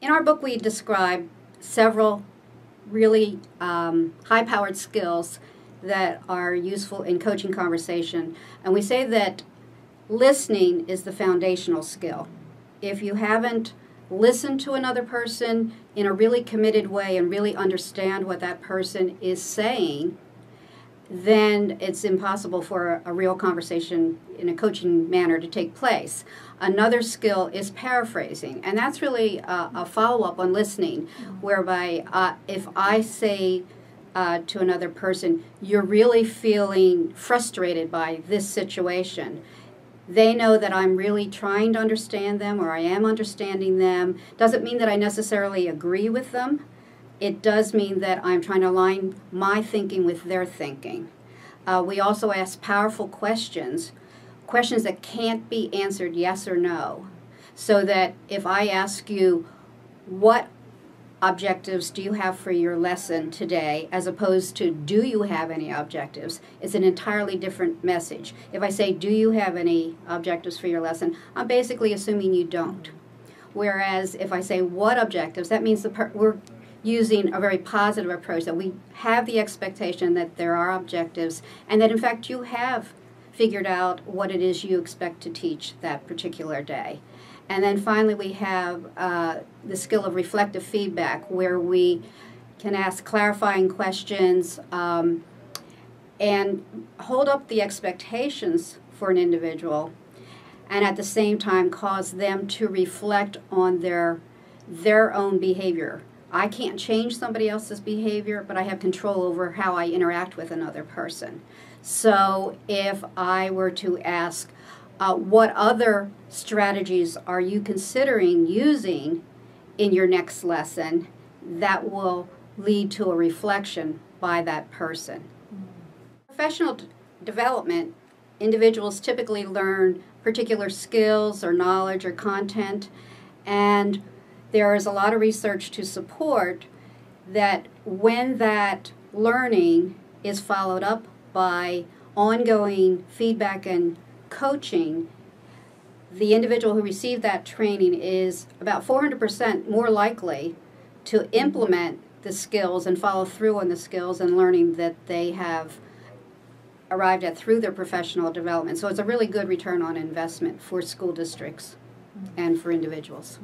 In our book, we describe several really high-powered skills that are useful in coaching conversation. And we say that listening is the foundational skill. If you haven't listened to another person in a really committed way and really understand what that person is saying, then it's impossible for a real conversation in a coaching manner to take place. Another skill is paraphrasing, and that's really a follow-up on listening, whereby if I say to another person, you're really feeling frustrated by this situation, they know that I'm really trying to understand them, or I am understanding them. Doesn't mean that I necessarily agree with them. It does mean that I'm trying to align my thinking with their thinking. We also ask powerful questions, questions that can't be answered yes or no. So that if I ask you, what objectives do you have for your lesson today, as opposed to, do you have any objectives, it's an entirely different message. If I say, do you have any objectives for your lesson, I'm basically assuming you don't. Whereas if I say, what objectives, that means we're using a very positive approach, that we have the expectation that there are objectives, and that in fact you have figured out what it is you expect to teach that particular day. And then finally we have the skill of reflective feedback, where we can ask clarifying questions and hold up the expectations for an individual, and at the same time cause them to reflect on their own behavior. I can't change somebody else's behavior, but I have control over how I interact with another person. So if I were to ask, what other strategies are you considering using in your next lesson, that will lead to a reflection by that person. Professional development, individuals typically learn particular skills or knowledge or content, and there is a lot of research to support that when that learning is followed up by ongoing feedback and coaching, the individual who received that training is about 400% more likely to implement the skills and follow through on the skills and learning that they have arrived at through their professional development. So it's a really good return on investment for school districts and for individuals.